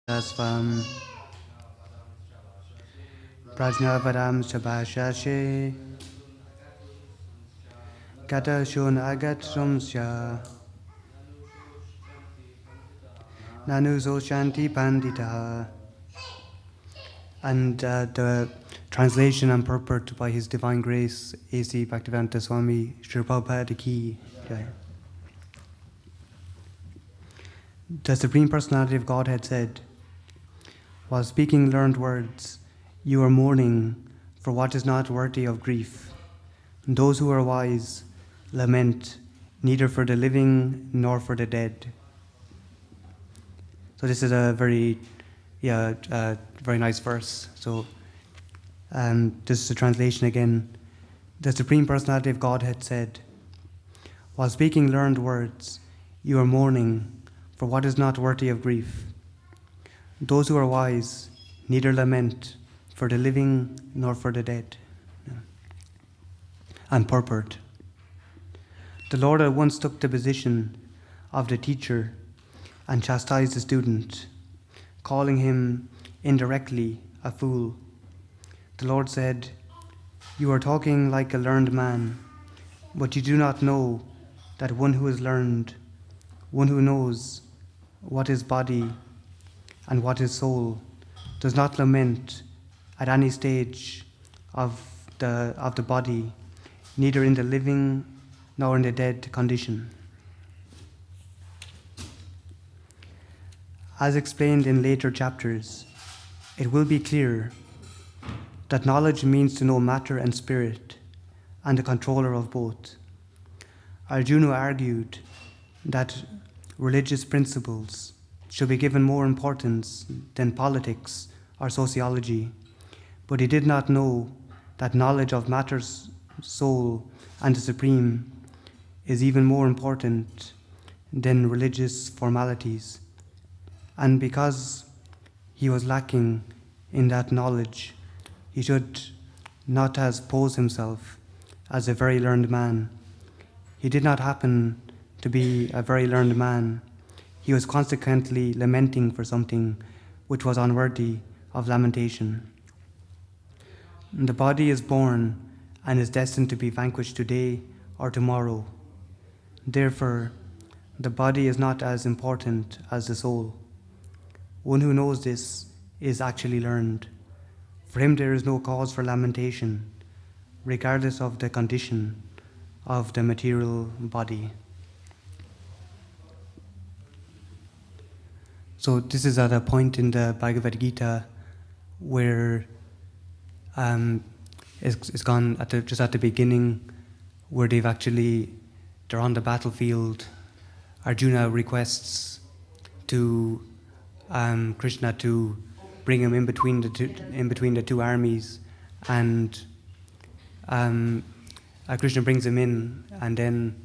Svam Prajnavadam Sabhashashe Gata Shun Agat Sumsya Nanuso Shanti Pandita. And the translation and purport by His Divine Grace, A.C. Bhaktivedanta Swami Sri Prabhupada Ki. The Supreme Personality of Godhead said, while speaking learned words, you are mourning for what is not worthy of grief. Those who are wise lament neither for the living nor for the dead. So this is a very nice verse. So this is the translation again. The Supreme Personality of Godhead said, while speaking learned words, you are mourning for what is not worthy of grief. Those who are wise neither lament for the living nor for the dead. And purport. The Lord at once took the position of the teacher and chastised the student, calling him indirectly a fool. The Lord said, you are talking like a learned man, but you do not know that one who is learned, one who knows what is body and what is soul, does not lament at any stage of the body, neither in the living nor in the dead condition. As explained in later chapters, it will be clear that knowledge means to know matter and spirit, and the controller of both. Arjuna argued that religious principles should be given more importance than politics or sociology, but he did not know that knowledge of matter's soul and the supreme is even more important than religious formalities. And because he was lacking in that knowledge, he should not have posed himself as a very learned man. He did not happen to be a very learned man. He was consequently lamenting for something which was unworthy of lamentation. The body is born and is destined to be vanquished today or tomorrow. Therefore, the body is not as important as the soul. One who knows this is actually learned. For him there is no cause for lamentation, regardless of the condition of the material body. So this is at a point in the Bhagavad Gita where it's gone just at the beginning, where they're on the battlefield. Arjuna requests to Krishna to bring him in between the two armies, and Krishna brings him in, and then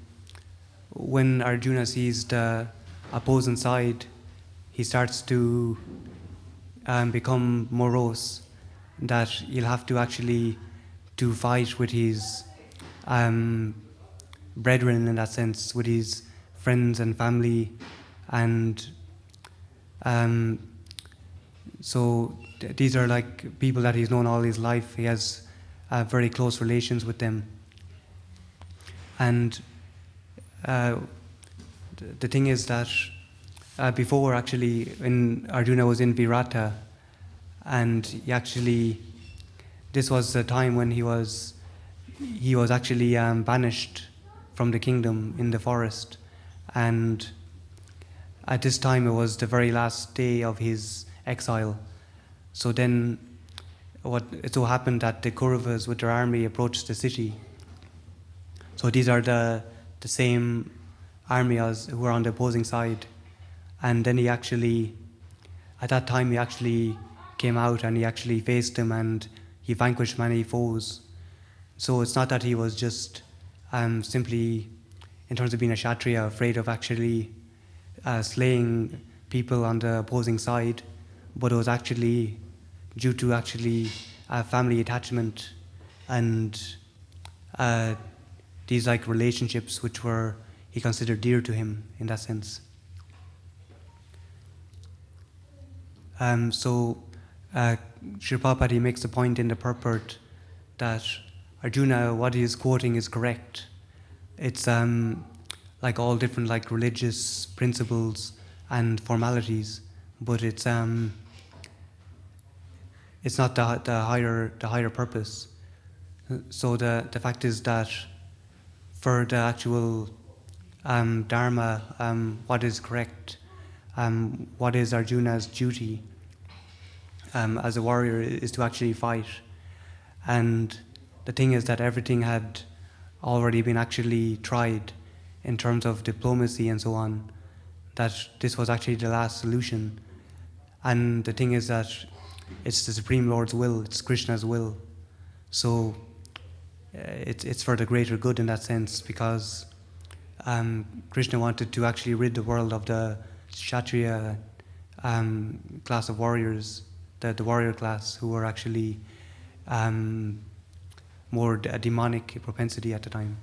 when Arjuna sees the opposing side, he starts to become morose, that he'll have to actually to fight with his brethren, in that sense, with his friends and family, and so these are like people that he's known all his life. He has very close relations with them. And the thing is that before, actually, when Arjuna was in Virata, and this was the time when he was actually banished from the kingdom in the forest, and at this time it was the very last day of his exile. So then it so happened that the Kauravas with their army approached the city. So these are the same army as who are on the opposing side. And then at that time he actually came out and he actually faced them, and he vanquished many foes. So it's not that he was just simply, in terms of being a Kshatriya, afraid of actually slaying people on the opposing side, but it was actually due to family attachment and these like relationships which he considered dear to him in that sense. So Sri Prabhupada, he makes the point in the purport that Arjuna, what he is quoting is correct. It's like all different like religious principles and formalities, but it's not the higher purpose. So the fact is that for the actual dharma, what is correct, what is Arjuna's duty as a warrior is to actually fight. And the thing is that everything had already been actually tried in terms of diplomacy and so on, that this was actually the last solution. And the thing is that it's the Supreme Lord's will, it's Krishna's will. So it's for the greater good in that sense, because Krishna wanted to actually rid the world of the Kshatriya class of warriors, the warrior class, who were actually more a demonic propensity at the time.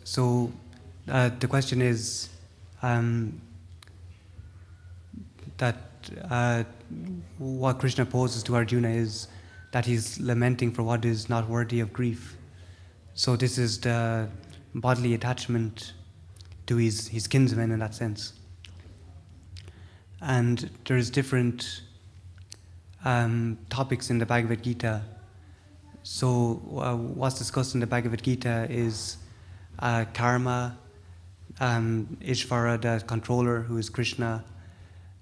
So the question is that what Krishna poses to Arjuna is that he's lamenting for what is not worthy of grief. So this is the bodily attachment to his kinsmen in that sense. And there's different topics in the Bhagavad Gita. So what's discussed in the Bhagavad Gita is karma, Ishvara, the controller, who is Krishna,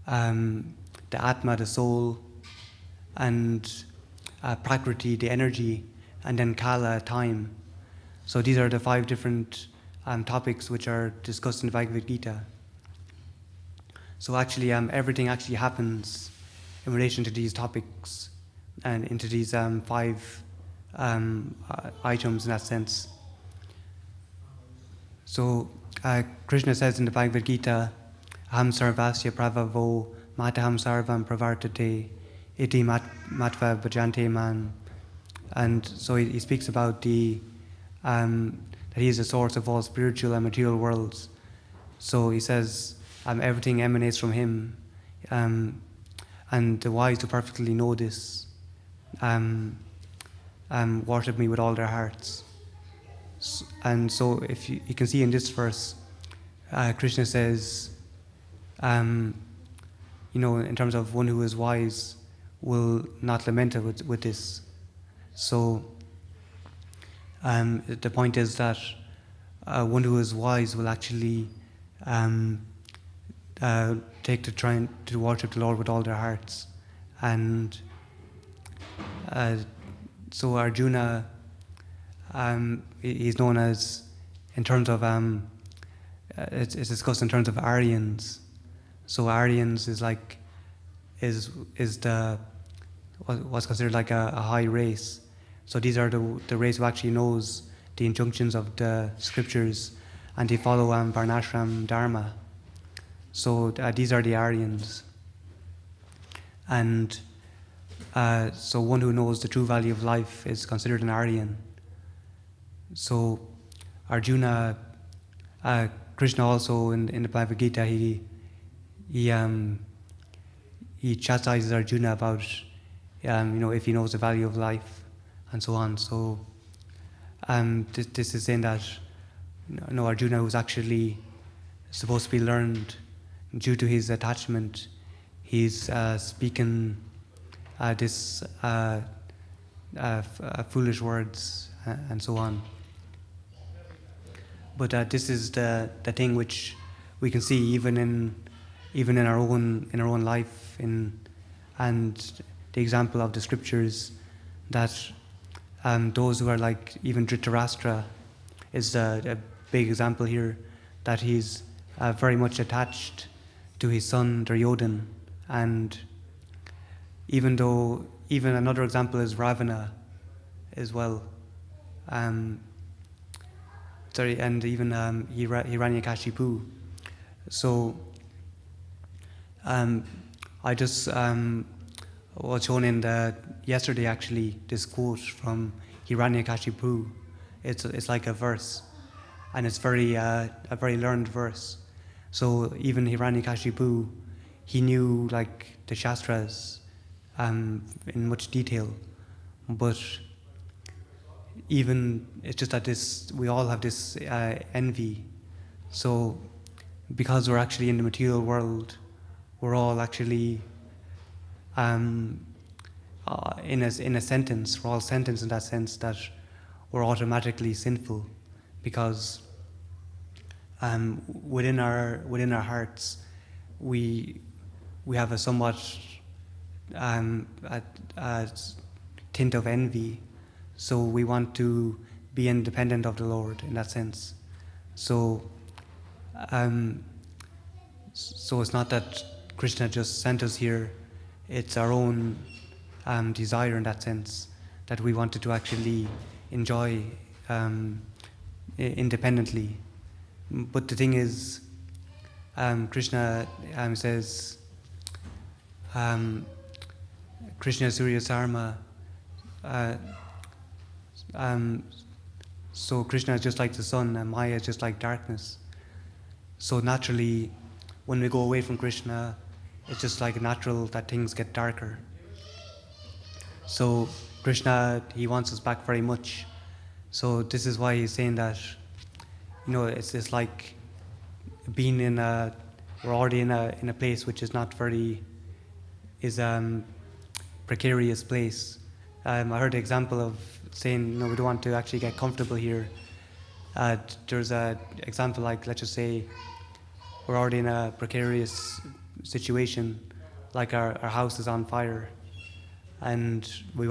the Atma, the soul, and Prakriti, the energy, and then Kala, time. So these are the 5 different topics which are discussed in the Bhagavad Gita. So actually, everything actually happens in relation to these topics and into these 5 items in that sense. So Krishna says in the Bhagavad Gita, Aham sarvasya pravavo mataham sarvam pravartate iti matva bhajante man. And so he speaks about that he is the source of all spiritual and material worlds. So he says everything emanates from him, and the wise who perfectly know this worship me with all their hearts. And so if you can see in this verse, Krishna says, in terms of one who is wise will not lament with this. So the point is that one who is wise will actually take to trying to worship the Lord with all their hearts. And so Arjuna, he's known as, in terms of, it's discussed in terms of Aryans. So Aryans is what's considered like a high race. So these are the race who actually knows the injunctions of the scriptures, and they follow Varnashram Dharma. So these are the Aryans. And so one who knows the true value of life is considered an Aryan. So Arjuna, Krishna also in the Bhagavad Gita, he chastises Arjuna about if he knows the value of life and so on. So this is saying that Arjuna, who's actually supposed to be learned, due to his attachment, he's speaking this foolish words and so on. But this is the thing which we can see even in our own life, and the example of the scriptures, that those who are like even Dhritarashtra is a big example here, that he's very much attached to his son Duryodhan. And even another example is Ravana as well. And even Hiranyakashipu. So I just was shown yesterday actually this quote from Hiranyakashipu. It's like a verse, and it's a very learned verse. So even Hiranyakashipu, he knew like the Shastras in much detail, but even it's just that we all have this envy. So because we're actually in the material world, we're all actually in a sentence. We're all sentenced in that sense that we're automatically sinful, because within our hearts we have a somewhat a tint of envy. So we want to be independent of the Lord in that sense. So it's not that Krishna just sent us here, it's our own desire in that sense, that we wanted to actually enjoy independently. But the thing is, Krishna says, Krishna Surya Sarma, so Krishna is just like the sun and Maya is just like darkness. So naturally, when we go away from Krishna, it's just like natural that things get darker. So Krishna, he wants us back very much. So this is why he's saying that, it's like being we're already in a place which is not very, precarious place. I heard the example of saying, we don't want to actually get comfortable here. There's an example like, let's just say, we're already in a precarious situation, like our house is on fire, and we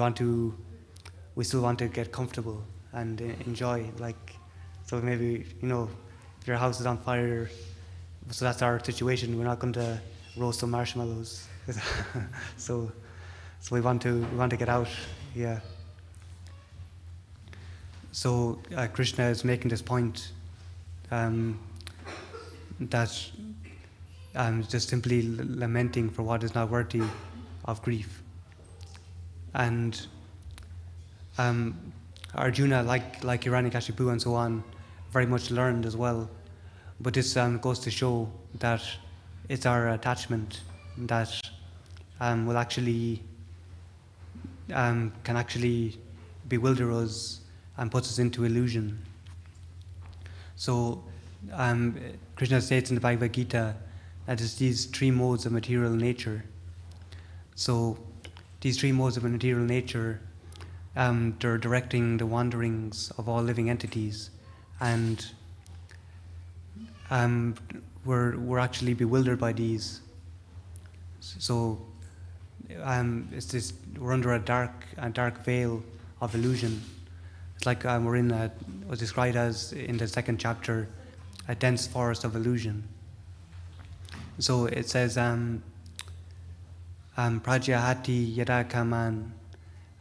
still want to get comfortable and enjoy, so maybe, if your house is on fire, so that's our situation, we're not going to roast some marshmallows. so we want to get out, yeah. So Krishna is making this point that just simply lamenting for what is not worthy of grief. And Arjuna, like Hiranyakashipu and so on, very much learned as well. But this goes to show that it's our attachment that will actually can actually bewilder us and puts us into illusion. So Krishna states in the Bhagavad Gita that it's these three modes of material nature. So these three modes of material nature, they're directing the wanderings of all living entities, and we're actually bewildered by these. So it's this, we're under a dark veil of illusion. It's like we're in what's described as in the second chapter, a dense forest of illusion. So it says, Prajahati yada kaman,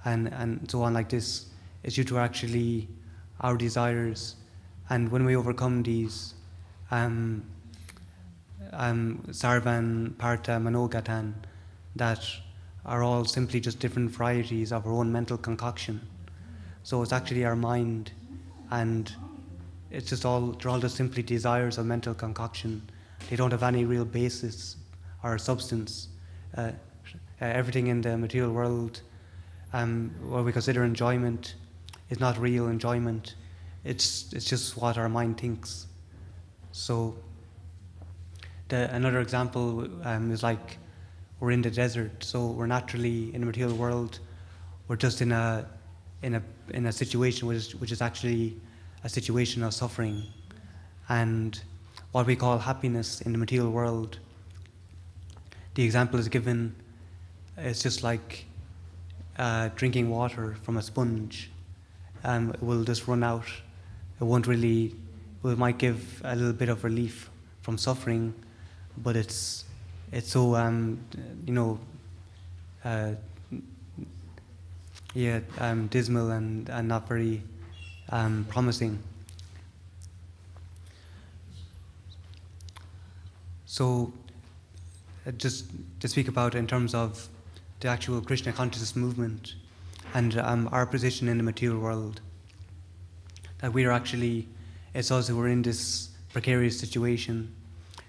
and so on like this. It's due to actually our desires, and when we overcome these, sarvan partha manogatan, that are all simply just different varieties of our own mental concoction. So it's actually our mind, and it's just they're all just simply desires of mental concoction. They don't have any real basis or substance. Everything in the material world, what we consider enjoyment, is not real enjoyment. It's just what our mind thinks. So another example is like we're in the desert. So we're naturally in the material world. We're just in a situation which is actually a situation of suffering, and what we call happiness in the material world. The example is given. It's just like drinking water from a sponge. It will just run out. It won't really. It might give a little bit of relief from suffering, but it's so dismal and not very promising. So just to speak about in terms of the actual Krishna consciousness movement and our position in the material world, that we are actually, we're in this precarious situation.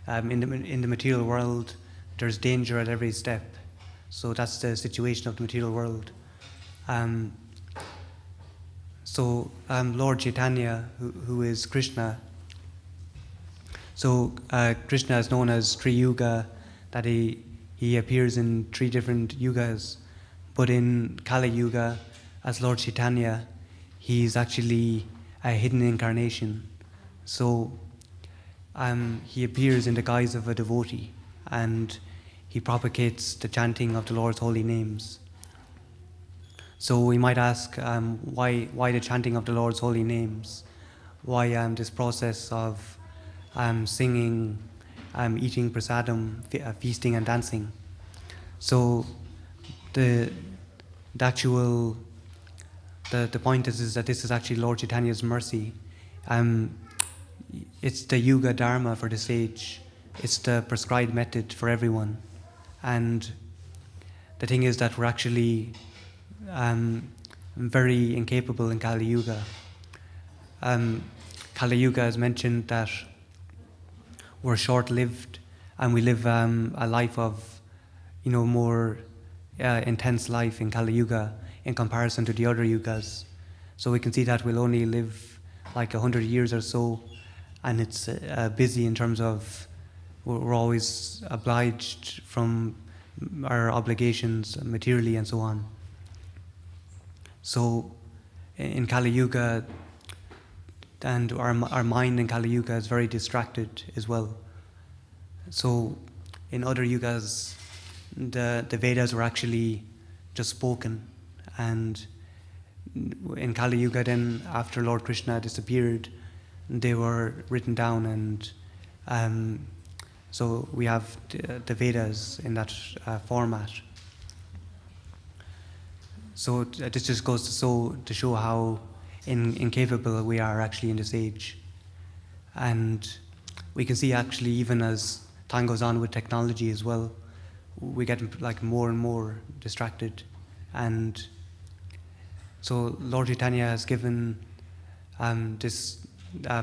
In the material world, there's danger at every step. So that's the situation of the material world. Lord Chaitanya, who is Krishna, so Krishna is known as Tri Yuga, that he appears in 3 different yugas, but in Kali Yuga, as Lord Chaitanya, he's actually a hidden incarnation. So he appears in the guise of a devotee, and he propagates the chanting of the Lord's holy names. So we might ask, why the chanting of the Lord's holy names? Why this process of singing, eating prasadam, feasting and dancing? So the point is that this is actually Lord Chaitanya's mercy. It's the yuga dharma for the sage. It's the prescribed method for everyone. And the thing is that we're actually very incapable in Kali Yuga. Kali Yuga has mentioned that we're short-lived and we live a life of, more intense life in Kali Yuga in comparison to the other yugas. So we can see that we'll only live like 100 years or so, and it's busy in terms of we're always obliged from our obligations materially and so on. So in Kali Yuga, and our mind in Kali Yuga is very distracted as well. So in other yugas, the Vedas were actually just spoken, and in Kali Yuga then, after Lord Krishna disappeared, they were written down, and so we have the Vedas in that format. So this just goes to show how incapable we are actually in this age. And we can see actually, even as time goes on with technology as well, we get like more and more distracted. And so Lord Chaitanya has given this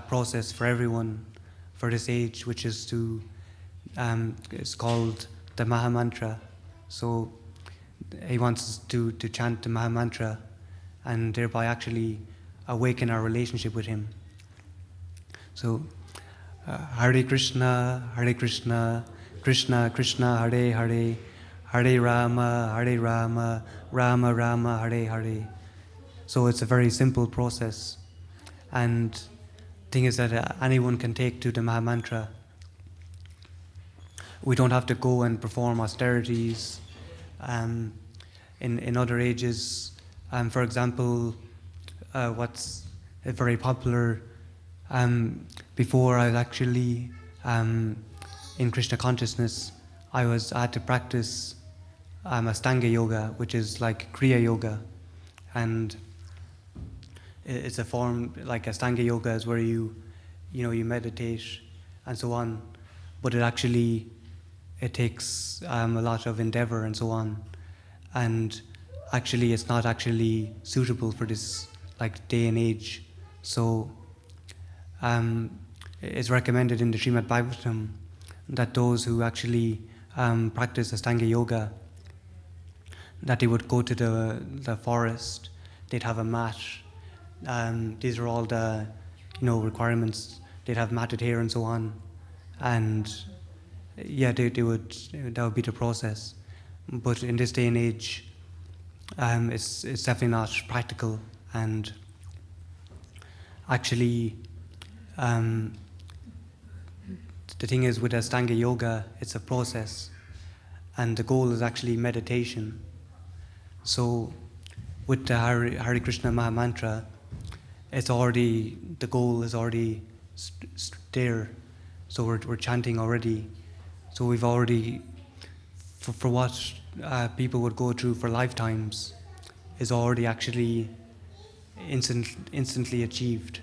process for everyone for this age, which is it's called the Maha Mantra. So he wants us to chant the Maha Mantra and thereby actually awaken our relationship with him. So Hare Krishna, Krishna Krishna, Hare Hare, Hare Rama, Rama Rama, Hare Hare. So it's a very simple process. And the thing is that anyone can take to the Maha Mantra. We don't have to go and perform austerities. In other ages, for example, what's very popular, before I was actually in Krishna consciousness, I had to practice Astanga yoga, which is like Kriya yoga, and it's a form like Astanga yoga is where you meditate and so on, but it takes a lot of endeavor and so on, and actually it's not actually suitable for this like day and age. So it's recommended in the Srimad Bhagavatam that those who actually practice Astanga yoga, that they would go to the forest, they'd have a mat. These are all the requirements. They'd have matted hair and so on, and that would be the process. But in this day and age, it's definitely not practical. And actually, the thing is with Astanga yoga, it's a process, and the goal is actually meditation. So with the Hare Krishna Maha Mantra, the goal is already there. So we're chanting already. So we've already, for what people would go through for lifetimes, is already actually instantly achieved.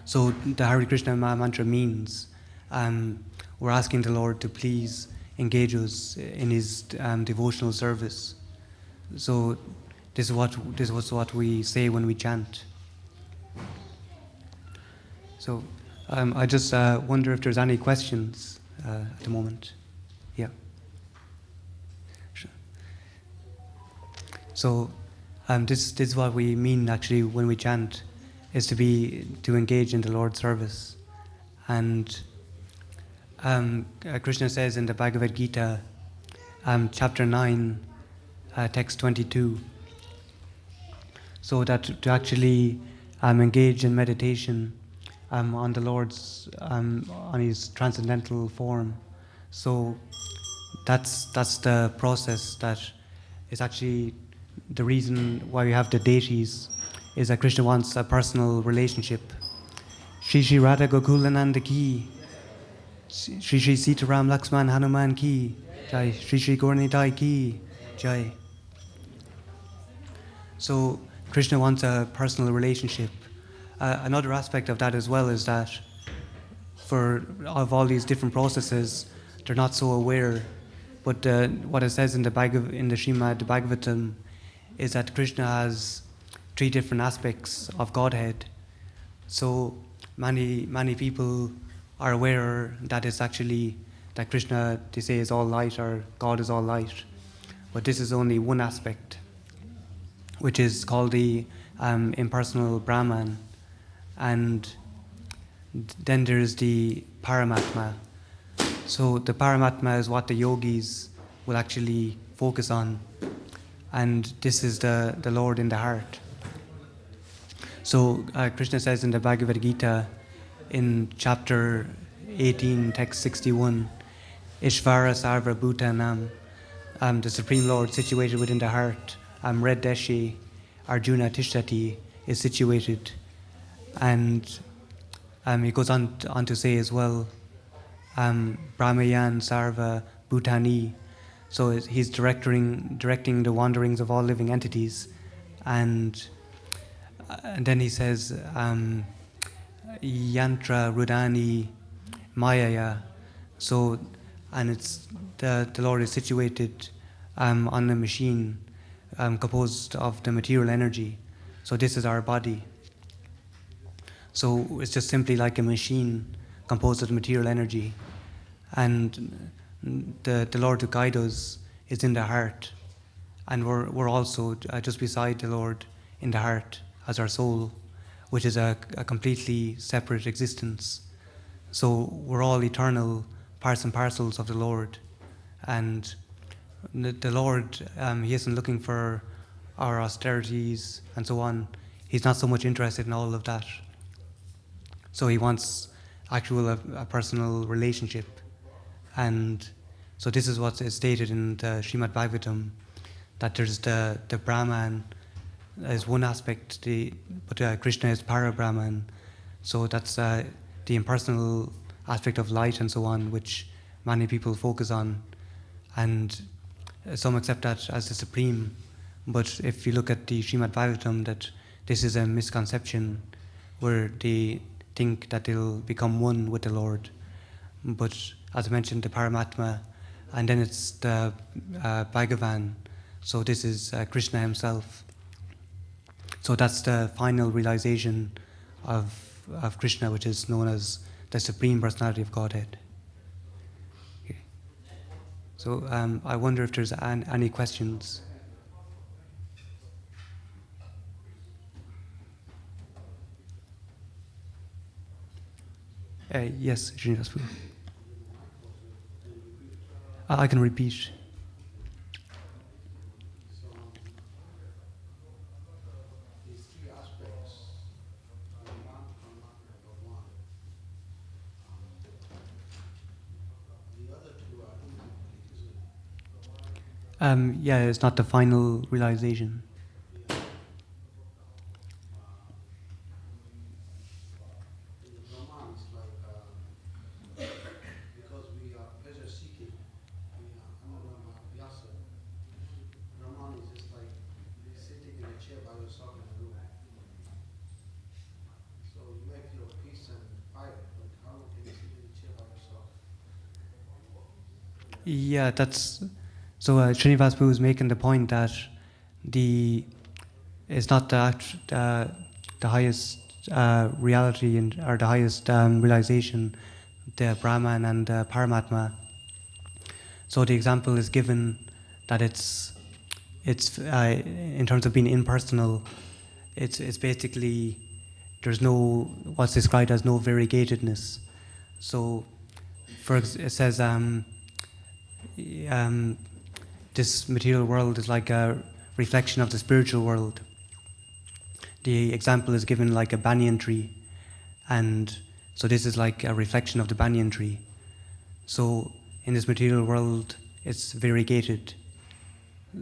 So the Hare Krishna Maha Mantra means we're asking the Lord to please engage us in His devotional service. So this was what we say when we chant. So I just wonder if there's any questions at the moment. Yeah. So this is what we mean actually when we chant, is to engage in the Lord's service. And Krishna says in the Bhagavad Gita, chapter 9, text 22, so that to actually engage in meditation on the Lord's, on His transcendental form. So that's the process that is actually the reason why we have the deities, is that Krishna wants a personal relationship. Shri Shri Radha Gokulananda ki, Shri Shri Sitaram Laxman Hanuman ki, Jai, Shri Shri Gauranitai ki, Jai. So Krishna wants a personal relationship. Another aspect of that as well is that of all these different processes, they're not so aware. But what it says in the Srimad Bhagavatam is that Krishna has 3 different aspects of Godhead. So many people are aware that it's actually that Krishna, they say, is all light, or God is all light. But this is only one aspect, which is called the impersonal Brahman. And then there's the Paramatma. So the Paramatma is what the yogis will actually focus on. And this is the Lord in the heart. So Krishna says in the Bhagavad Gita, in chapter 18, text 61, Ishvara Sarva Bhutanam, the Supreme Lord situated within the heart, Red Deshi, Arjuna Tishtati, is situated. And he goes on to say as well, Brahmayan Sarva Bhutani. So he's directing the wanderings of all living entities. And then he says, Yantra Rudani Mayaya. So, and it's the Lord is situated on a machine composed of the material energy. So this is our body. So it's just simply like a machine composed of material energy. And the Lord to guide us is in the heart. And we're also just beside the Lord in the heart as our soul, which is a completely separate existence. So we're all eternal parts and parcels of the Lord. And the Lord, He isn't looking for our austerities and so on. He's not so much interested in all of that. So He wants a personal relationship. And so this is what is stated in the Srimad Bhagavatam, that there's the Brahman is one aspect, but Krishna is Para-Brahman. So that's the impersonal aspect of light and so on, which many people focus on. And some accept that as the supreme. But if you look at the Srimad Bhagavatam, that this is a misconception where they think that they'll become one with the Lord. But as I mentioned, the Paramatma, and then it's the Bhagavan. So this is Krishna himself. So that's the final realization of Krishna, which is known as the Supreme Personality of Godhead. Okay. So I wonder if there's any questions. Yes, Srinivas. I can repeat. Yeah, it's not the final realization. Yeah, that's so. Srinivas Prabhu is making the point that it's not the highest reality or the highest realization, the Brahman and the Paramatma. So the example is given that it's in terms of being impersonal, it's basically there's no what's described as no variegatedness. So, it says this material world is like a reflection of the spiritual world. The example is given like a banyan tree, and so this is like a reflection of the banyan tree. So in this material world, it's variegated.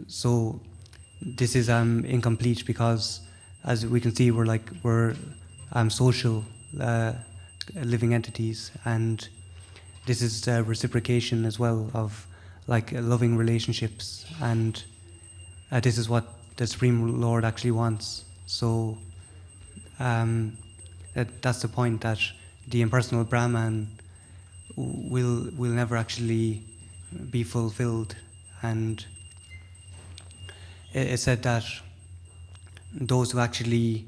So this is incomplete because, as we can see, we're social living entities, and this is reciprocation as well of like loving relationships, and this is what the Supreme Lord actually wants. So that's the point, that the impersonal Brahman will never actually be fulfilled. And it said that those who actually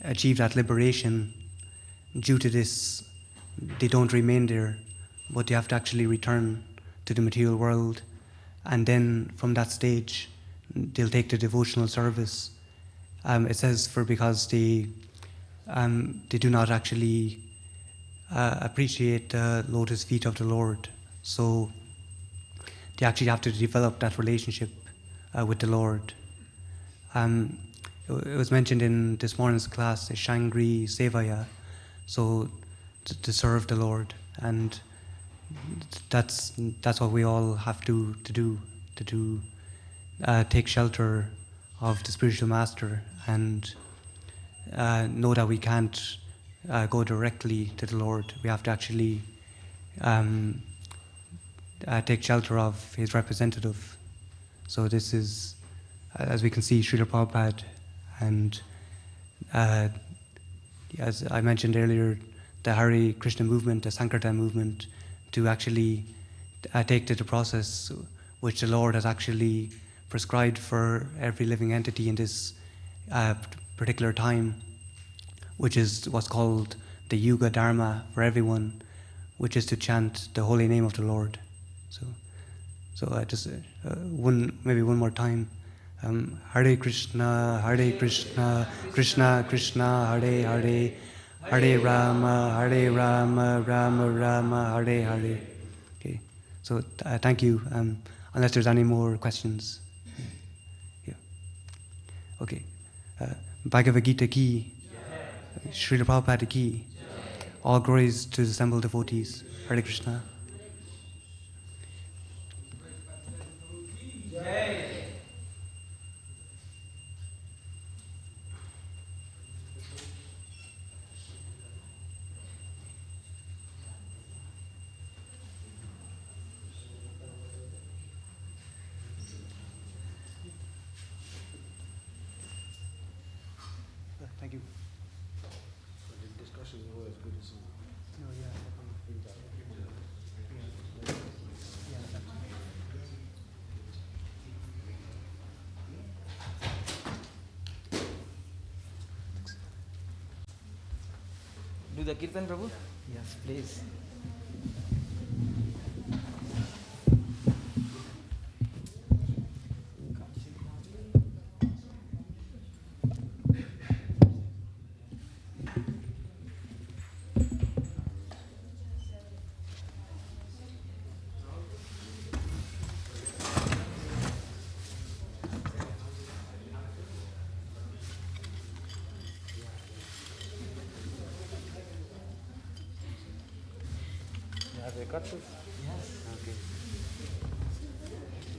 achieve that liberation, due to this, they don't remain there, but they have to actually return to the material world, and then from that stage they'll take the devotional service. It says because they do not actually appreciate the lotus feet of the Lord, so they actually have to develop that relationship with the Lord. It was mentioned in this morning's class, the Shangri Sevaya, so to serve the Lord, and that's what we all have to do, take shelter of the spiritual master, and know that we can't go directly to the Lord. We have to actually take shelter of his representative. So this is, as we can see, Srila Prabhupada, and as I mentioned earlier, the Hare Krishna movement, the Sankirtan movement, to actually take to the process which the Lord has actually prescribed for every living entity in this particular time, which is what's called the Yuga Dharma for everyone, which is to chant the holy name of the Lord. So just maybe one more time. Hare Krishna, Krishna Krishna, Hare Hare, Hare Rama, Rama Rama, Hare Hare. Okay, so thank you. Unless there's any more questions. Yeah. Okay. Bhagavad Gita ki, Srila Prabhupada ki. All glories to the assembled devotees. Hare Krishna. Thank you. The discussion is always good to see. Do the Kirtan, Prabhu? Yes, please. Have they got this? Yes. Okay.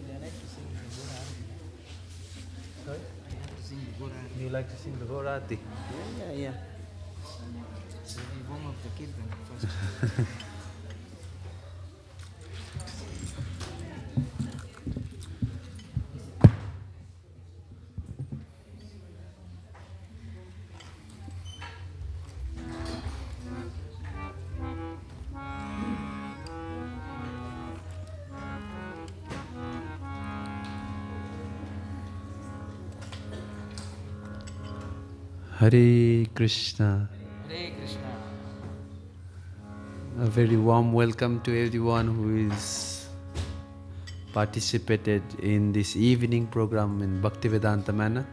I like to sing the Gorarati. Sorry? I have to sing the Gorarati. You like to sing the Gorati? Yeah. So we warm up the Kirtan first. Hare Krishna. Hare Krishna. A very warm welcome to everyone who is participated in this evening program in Bhaktivedanta Manor.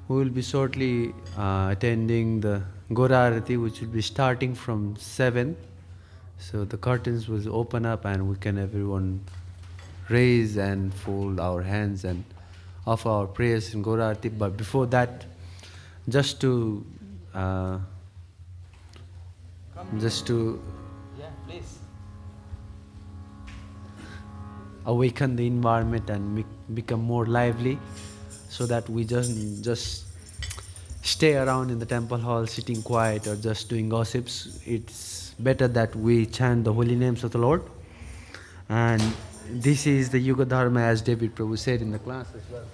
We will be shortly attending the Gorarati, which will be starting from 7. So the curtains will open up and we can everyone raise and fold our hands and offer our prayers in Gorarati. But before that, just to Yeah, please. awaken the environment and become more lively, so that we just stay around in the temple hall sitting quiet or just doing gossips. It's better that we chant the holy names of the Lord. And this is the Yuga Dharma, as David Prabhu said in the class as well.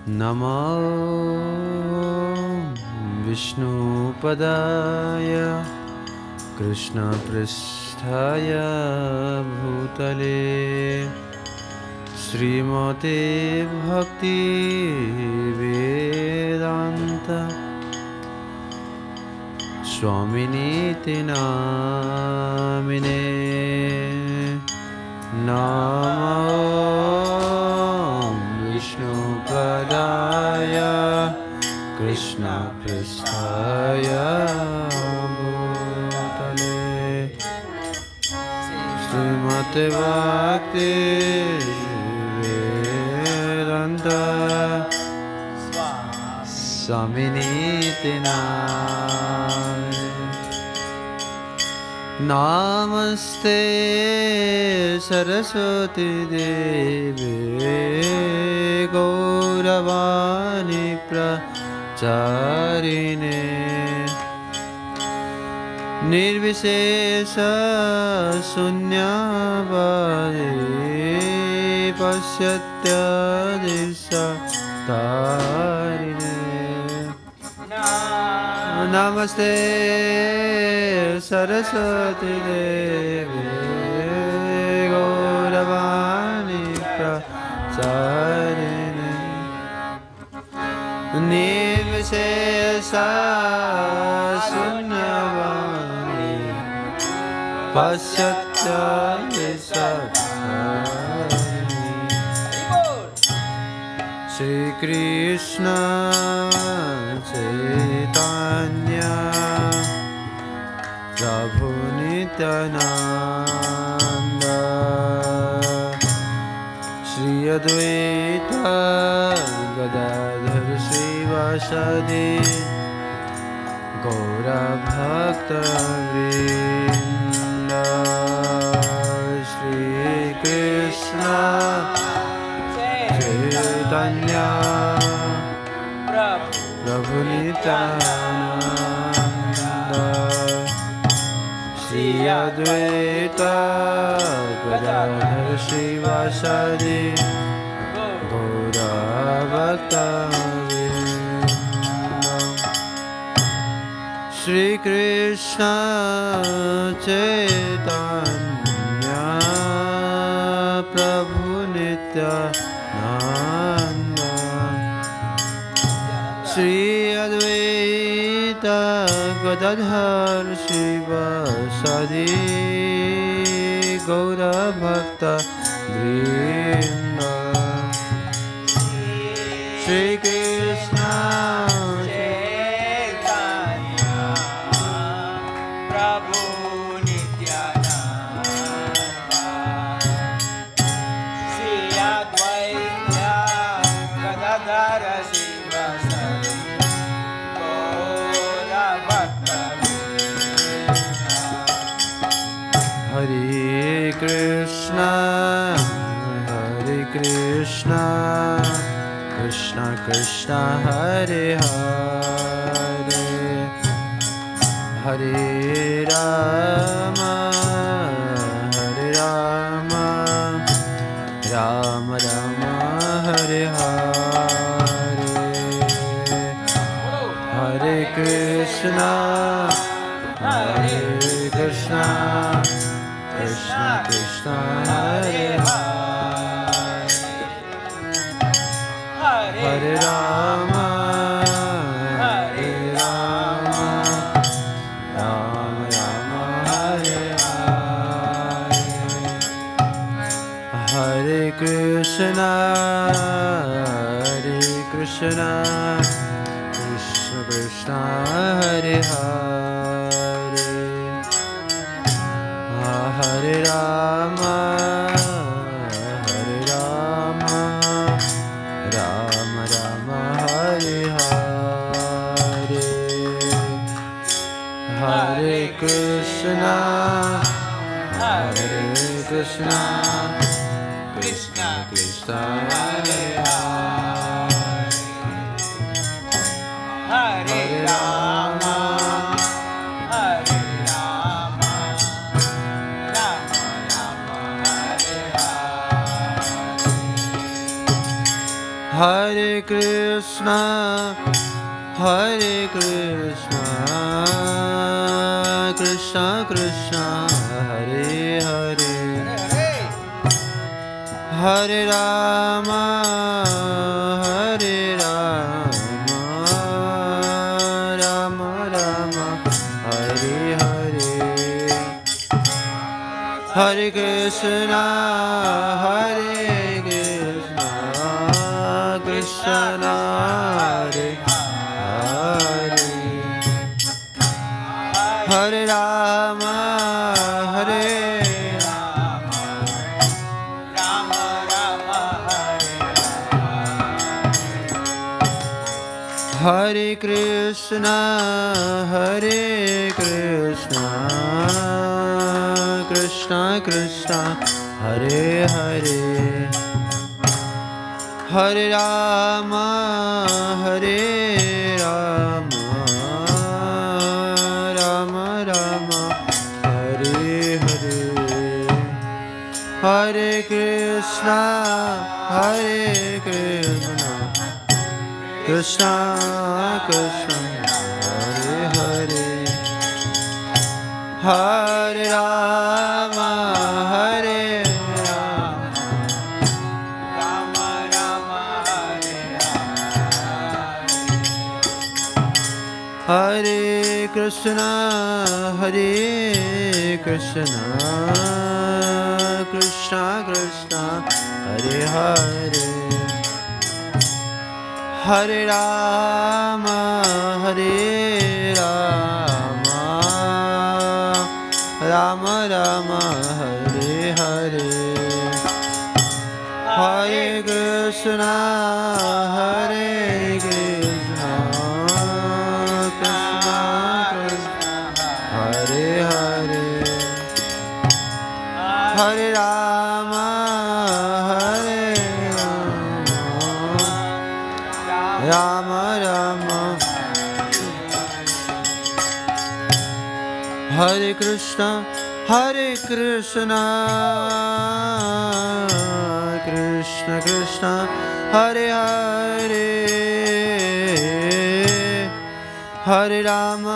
Namo Vishnu Padaya Krishna Pristhaya Bhutale Srimate Bhakti Vedanta Swaminiti Namine Namo Vishnu Padaya Krishna Pristhaya Bhutale Srimate Bhakti Vedanta Swaminiti Namine Namaste Saraswati Devi Gauravani Pracharine Nirvishesha Sunyavadi Pasyatya Disha Tarine Namaste Saraswati Devi Gauravani Pracharine Nirvishesha Sunyavani Pasyatya Disattarine Shri Krishna Chaitanya Prabhu Nityananda Shri Advaita Gadadhar Srivasadi Gaura Bhakta Vrinda Shri Krishna Chaitanya Prabhu Nityananda Shri Advaita Gadadhar Srivasadi Gaura Bhakta Vrinda Shri Krishna Chaitanya Prabhu Nityananda Shri Advaita Gadadhar Srivasadi Gaura Bhakta Vrinda Shri Krishna Chaitanya Prabhu Nityananda Shri Advaita Gadadhar Srivasadi Gaura Bhakta Hare Krishna Krishna Krishna Hare Hare Hare Rama Rama Rama Hare Hare Hare Krishna Krishna Krishna Hare Hare Hare Hare Rama, Hare Rama, Rama Rama, Hare Hare, Hare Krishna, Hare Krishna, Krishna Krishna, Hare Hare, Hare Rama, Hare Rama, Rama Rama, Hare Hare, Hare Krishna, Hare Krishna, Krishna Krishna, Hare Hare, Hare Rama, Hare Rama, Rama Rama, Hare Hare, Hare Krishna, Hare Krishna, Krishna Krishna, Hare Hare, Hare Rama, Hare Rama, Rama Rama, Hare Hare, Hare Krishna, Hare Krishna, Krishna Hare Hare, Hare Rama, Hare Hare Krishna, Hare Krishna, Krishna Krishna, Hare Hare, Hare Rama, Hare Rama, Rama Rama, Hare Hare, Hare Krishna, Hare Krishna, Krishna Krishna, Hare Hare, Hare Rama, Hare Rama, Rama Rama, Hare Hare, Hare Krishna, Hare Krishna, Krishna Krishna, Hare Hare, Hare Rama, Hare Rama, Rama Rama, Hare Hare, Hare Krishna, Hare Krishna, Krishna Krishna, Hare Hare, Hare Rama, Hare Rama, Rama, Hare Krishna, Hare Krishna, Krishna Krishna, Hare Hare, Hare Rama,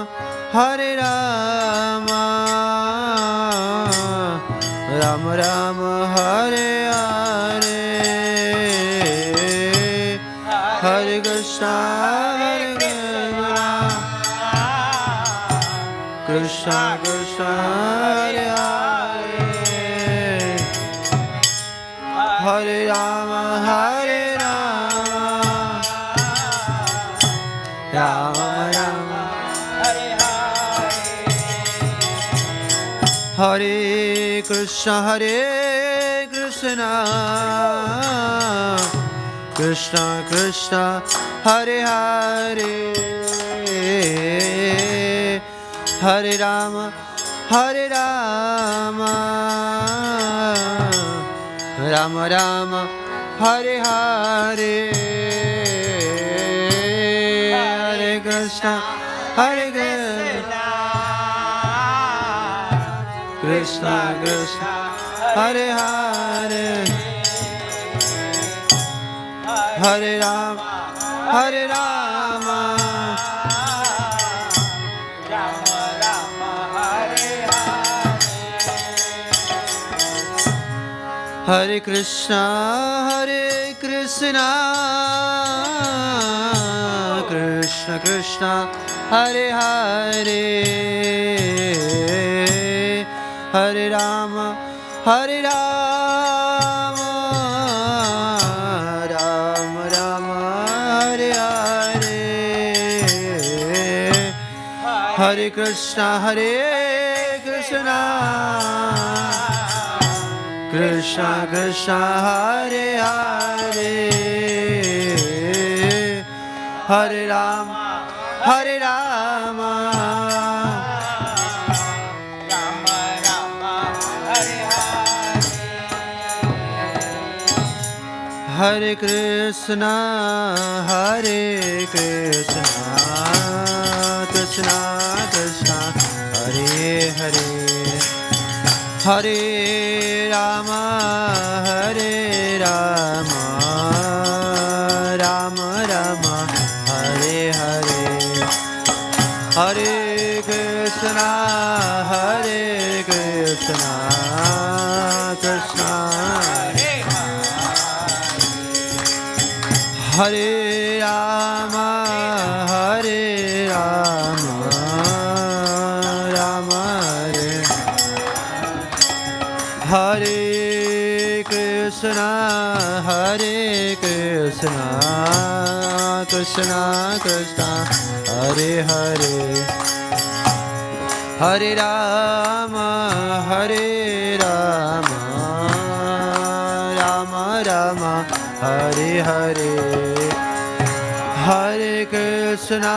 Hare Rama, Rama Rama, Hare Hare, Hare Krishna, Hare Krishna, Krishna Krishna, Hare Hare, Hare Rama, Hare Rama, Rama Rama, Hare Hare, Hare Krishna, Hare Krishna, Krishna Krishna, Hare Hare, Hare Rama, Hare Rama, Rama Rama, Hare Hare, Hare Krishna, Hare Krishna, Krishna Krishna, Hare Hare, Hare Rama, Hare Rama, Rama Rama, Hare Hare, Hare Krishna, Hare Krishna, Krishna, Hare Hare, Hare Rama, Hare Rama, Rama Rama, Hare Hare, Hare Krishna, Krishna Krishna, Hare Hare, Hare Rama, Hare Rama, Rama Rama, Hare Hare. Hare Krishna, Krishna Krishna, Hare Hare, Hare Rama, Rama Rama, Hare Hare, Hare Krishna, Krishna Hare Rama, Rama Hare, Hare Krishna, Krishna Krishna, Hare Hare, Hare Rama, Rama Rama, Hare Hare, Hare Krishna,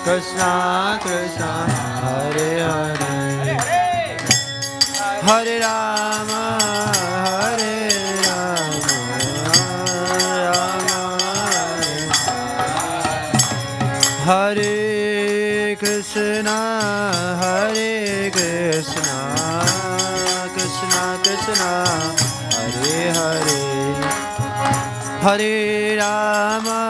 Krishna Krishna, Hare Hare, Hare Rama, Hare Krishna, Krishna Krishna, Hare Hare, Hare Rama,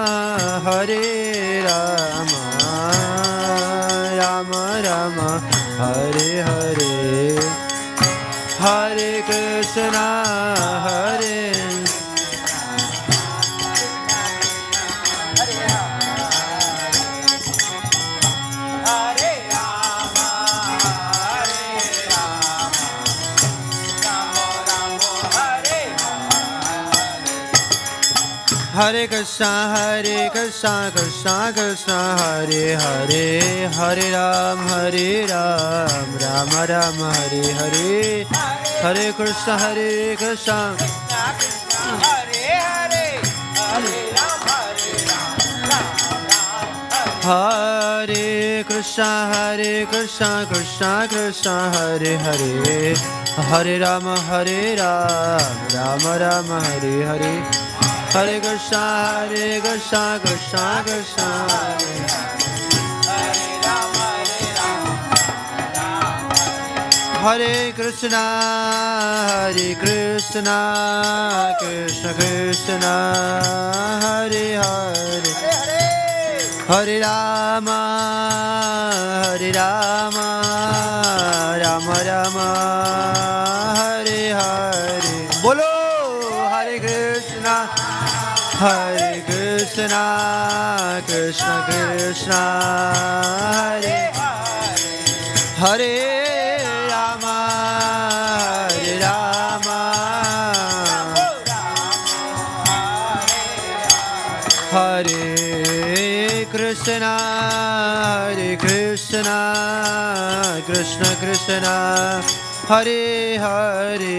Rama Rama, Hare Hare, Hare Krishna, Hare Krishna, Krishna Krishna, Hare Hare, Hare Ram, Rama Rama, Hare Hare, Hare Krishna, Krishna, Hare Hare, Hare Rama, Hare Krishna, Krishna Krishna, Hare Hare, Hare Rama, Rama Rama, Hare Hare, Hare Krishna, Krishna Krishna, Hare Krishna, Krishna Krishna, Hare Hare, Hare Rama, Rama Rama, Hare Hare. Bolo Hare Krishna, Krishna Krishna, Hare Hare, Rama, Hare Krishna, Krishna Krishna, Hare Hare,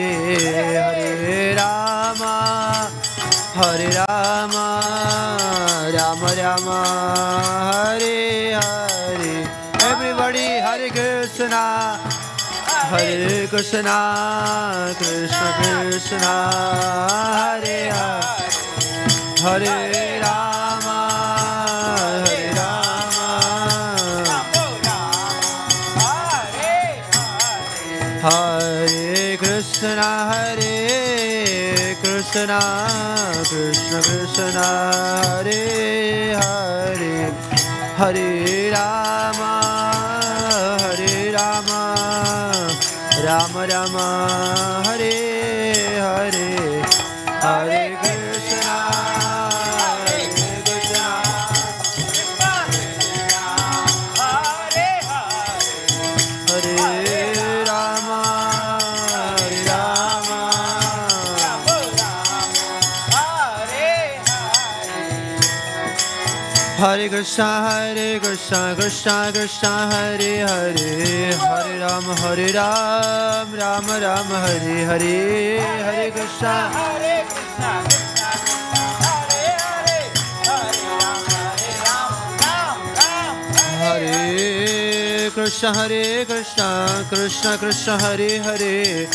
Hare Rama, Rama Rama, Hare Hare. Everybody, Hare Krishna, Krishna Krishna, Hare Hare, Hare Rama, Hare Krishna, Krishna Krishna, Hare Hare, Hare Rama, Rama Rama, Hare Hare, Hare Krishna, Hare Krishna Krishna Krishna Hare Hare, Hare Ram Ram Ram Hare Hare, Hare Krishna Hare Krishna, Krishna Krishna, Hare Hare, Hare Ram, Ram Ram, Hare Krishna Krishna Krishna Hare Hare,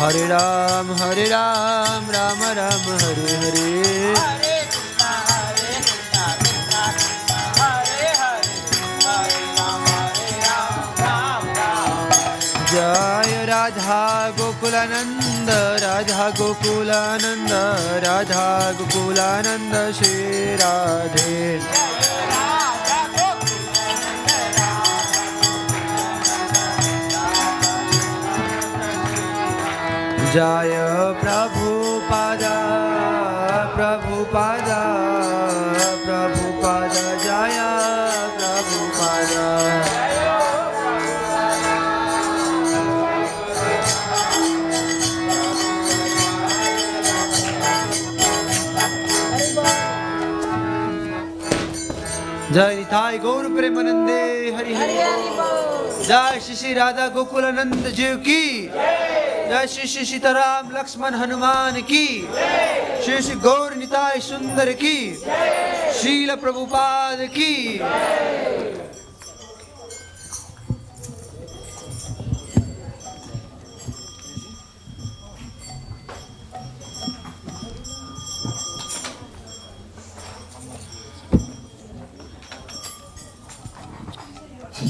Hare Ram Ram Ram Hare Hare. Hare Krishna, Krishna Krishna, Hare Hare, Hare Ram, Ram Ram. Jai Radha Gokulananda, Radha Gokulananda, Radha Gokulananda Shri Radhe. Jaya Prabhupada, Prabhupada, Prabhupada, Jaya Prabhupada. Jai Nitai Gaur Premanande Hari Hari. Jai Shri Shri Radha Gokulananda Jiv Ki. Jai Shri Shri Sitaram Lakshman Hanuman Ki. Shri Shri Gaur Nitai Sundar Ki. Srila Prabhupada Ki.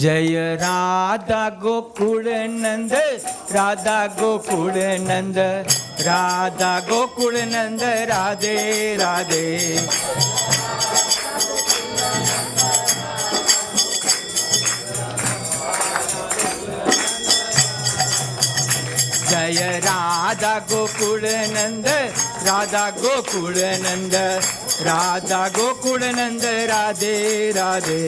जय राधा गोकुल नंद, राधा गोकुल नंद, राधा गोकुल नंद, राधे राधे। जय राधा गोकुल नंद, राधा गोकुल नंद, राधा गोकुल नंद, राधे राधे।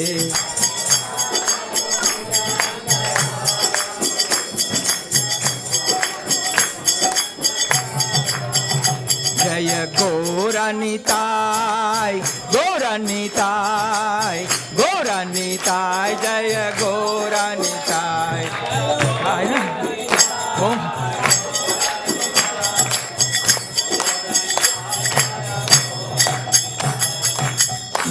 जय गौरानिताय, गौरानिताय, गौरानिताय, जय Gaura Nitai.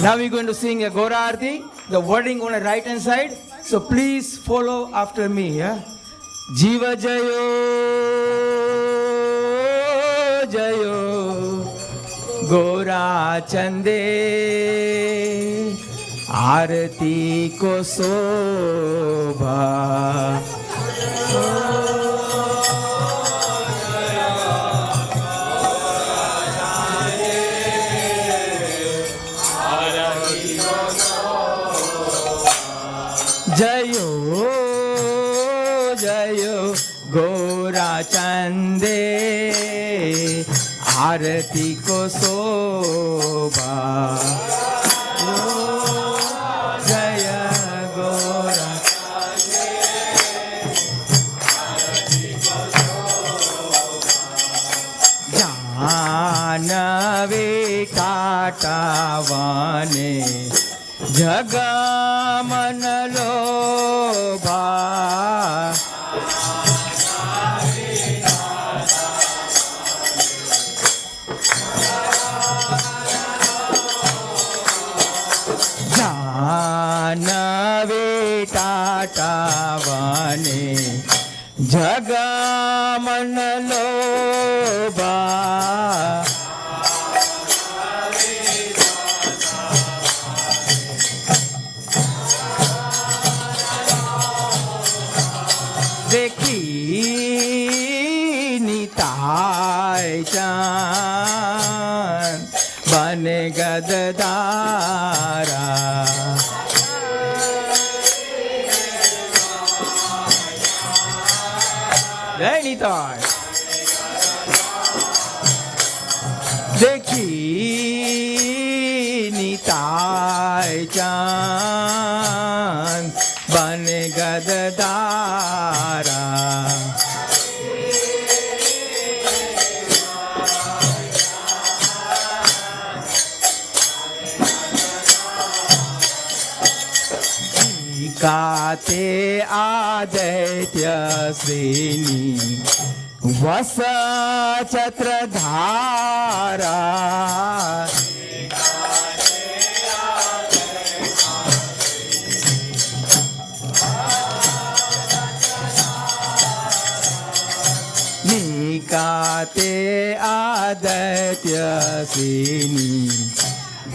Now we're going to sing a Gaura Arati, the wording on the right hand side. So please follow after me. Yeah? Jiva Jayo, Jayo, Gaura Chande, Arati ko sobha. जयो जयो गौरा चंदे आरती को शोभा जय गौरा जानवे काटावाने जगमन लोभा जानवे टाटावने जगमन लोभा निताय चांद बने गददारा जय निताय देखी निताय चांद बने गददारा निकाते आदैत्य श्रेणी वस छत्रधारा निकाते आदैत्य श्रेणी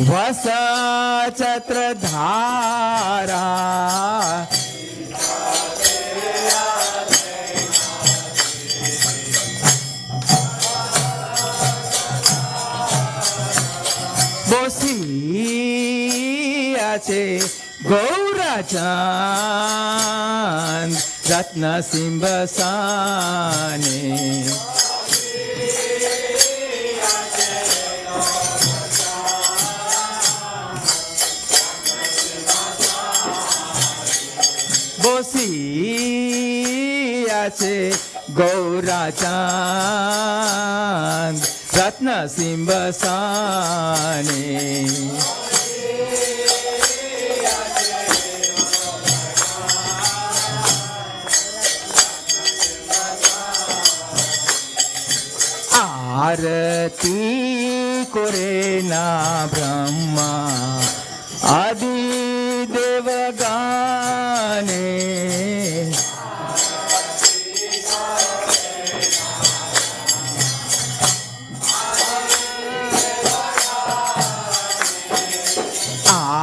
वस छत्रधारा বসি আছে গৌরাচাঁদ রত্ন সিংহাসনে বসি আছে গৌরাচাঁদ রত্ন সিংহাসনে আরতি করে না ব্রহ্মা আদি দেবগানে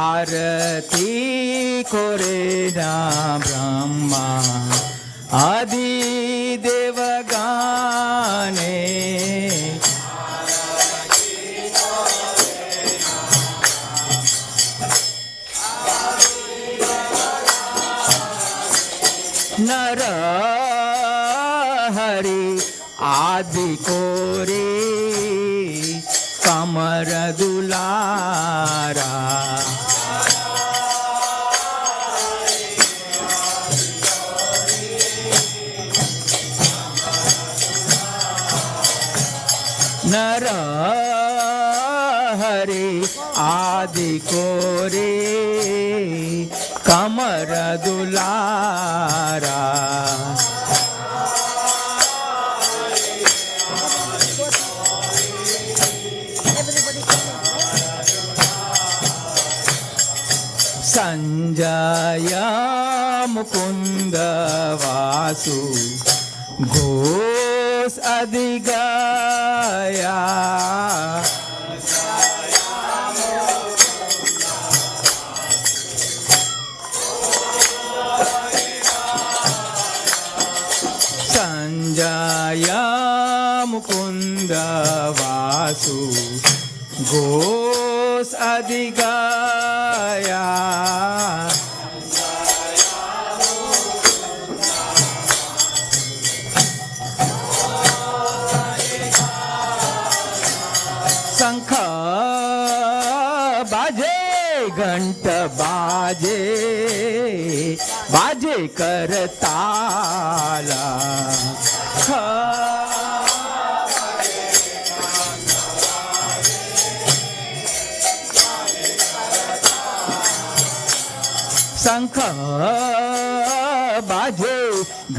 আরতি করে না ব্রহ্মা আদি দেবগানে নর হরি আদি করে কমর দুলারা নর হরি আদি করে কমর দুলারা संजय मुकुंद वासु घोष अधिगया संजय मुकुंद वासु घोष अधिगया शंख बाजे घंट बाजे बाजे करताला शंख बाजे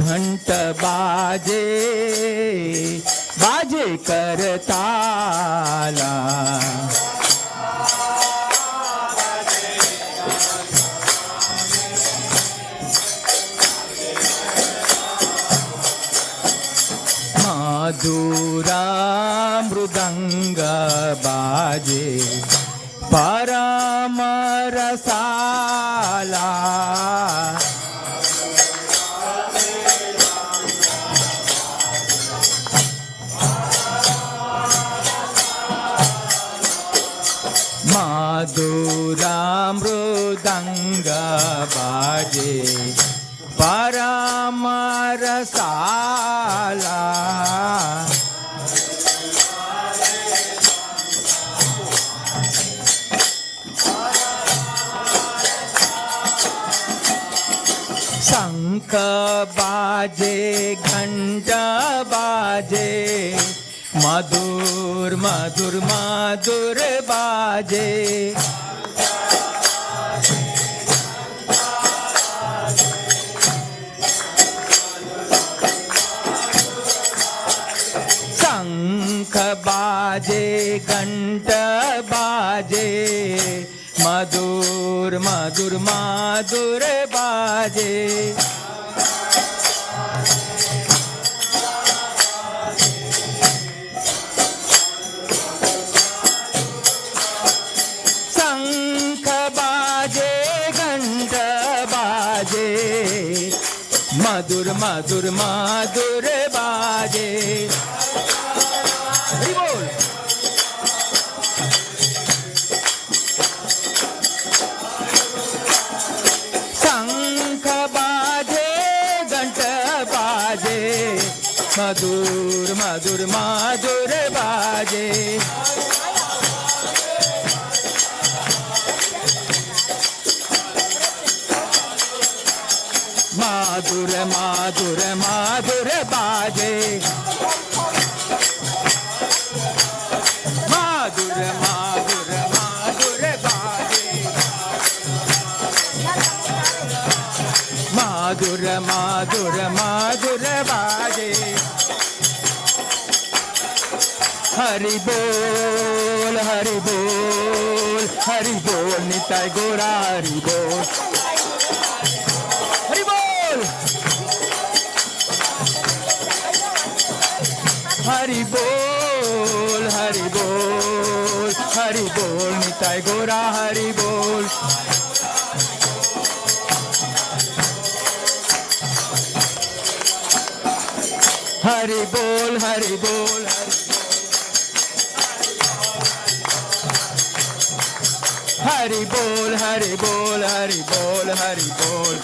घंट बाजे बाजे करताला मधुरा मृदंग बाजे परम रसाला मधुरा मृदंग बाजे परम रसाला शंख बाजे घंट बाजे मधुर मधुर मधुर बाजे बाजे घंट बाजे मधुर मधुर मधुर बाजे शंख बाजे घंट बाजे मधुर मधुर मधुर बाजे हरि बोल शंख बाजे घंट बाजे मधुर मधुर मधुर बाजे माधुर माधुर माधुर बाजे माधुर माधुर माधुर बाजे माधुर माधुर माधुर बाजे हरि बोल हरि बोल हरि बोल निताय गोरा हरि बोल हरि बोल हरि बोल हरि बोल हरि बोल निताय गोरा हरि बोल हरि बोल हरि बोल हरि बोल हरि बोल हरि बोल हरि बोल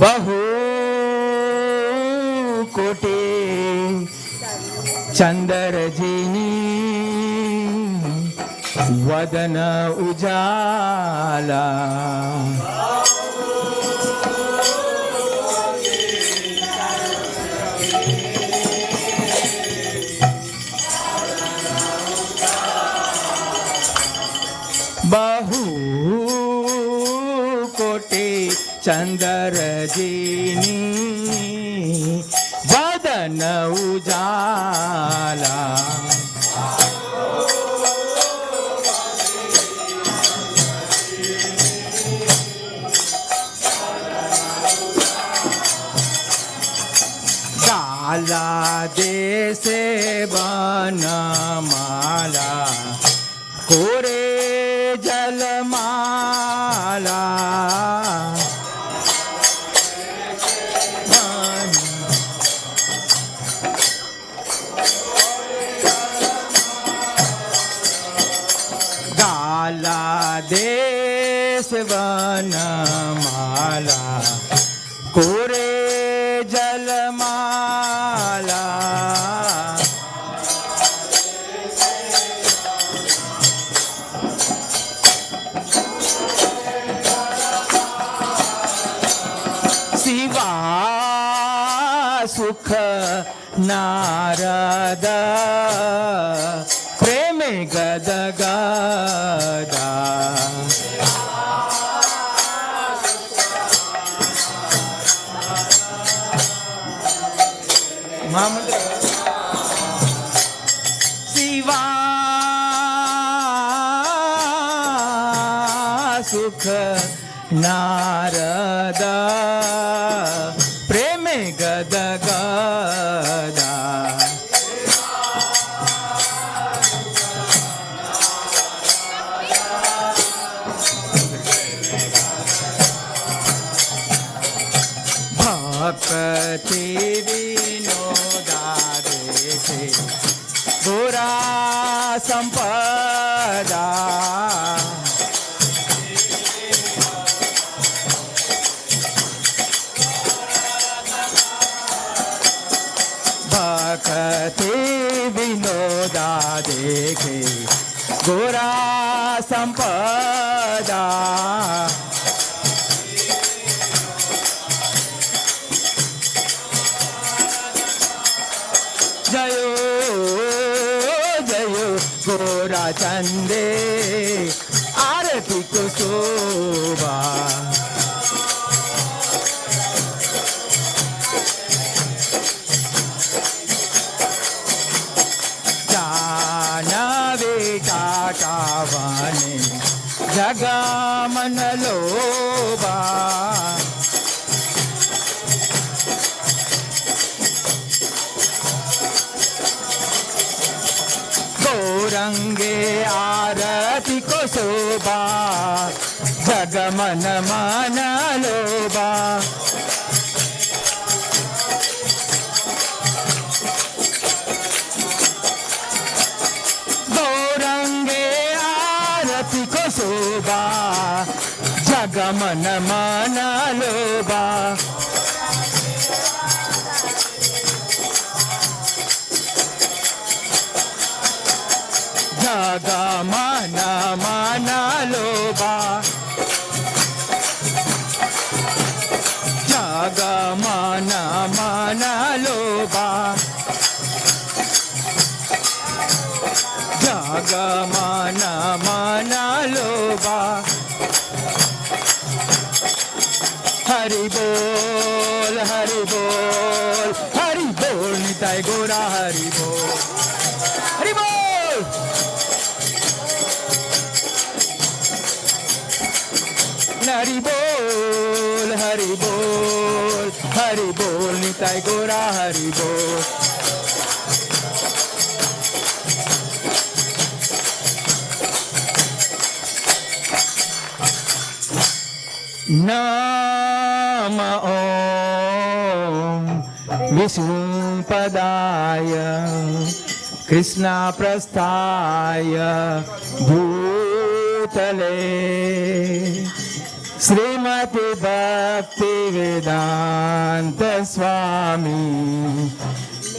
बहु कोटि चंद्रजिनी वदन उजाला बहु कोटि चंद्रजिनी वदन उजाला डाला देसे बनमाला कोरे जलमाला डाला देश बनमाला कोरे जलमाला शिवा सुख नारद प्रेम गद गदा शिवा सुख नारद प्रेम गद गदा भक्ति विनोदा देखे गोरा संपदा भक्ति विनोदा देखे गोरा संपदा जयो जयो गोरा चंदे आरती को शोभा జగమన లోబా गौरंगे आरती को शोभा जगमन मन लोबा गौरंगे आरती को शोभा जगमन मन लोबा जगमन मन लोबा जगमन मन लोबा जगमन मन लोबा हरि बोल हरि बोल हरि बोल निताय गोरा हरि बोल हरि बोल हरि बोल हरि बोल हरि बोल निताय गोरा हरि बोल नम ओम विष्णुपदाय कृष्णा प्रस्थाय भूतले श्रीमती भक्तिवेदांत स्वामी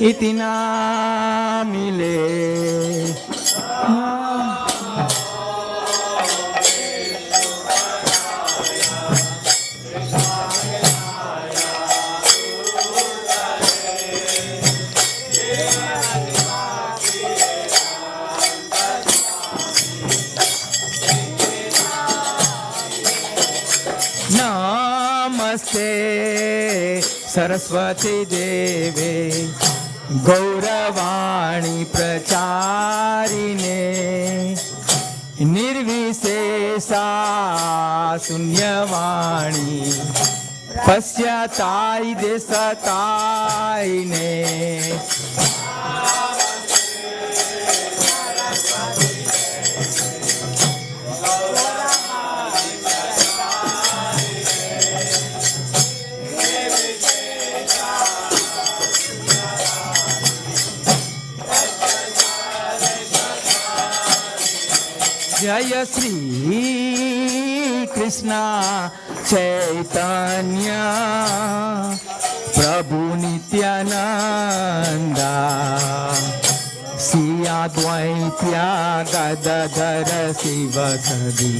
इति नामिले नमस्ते सरस्वती देवे गौरवाणी प्रचारिणे निर्विशेषा शून्यवाणी पश्यताई देशताईने जय श्री कृष्णा चैतन्य प्रभु नित्यानंदा सिया द्वैत्या गदाधर शिवसदि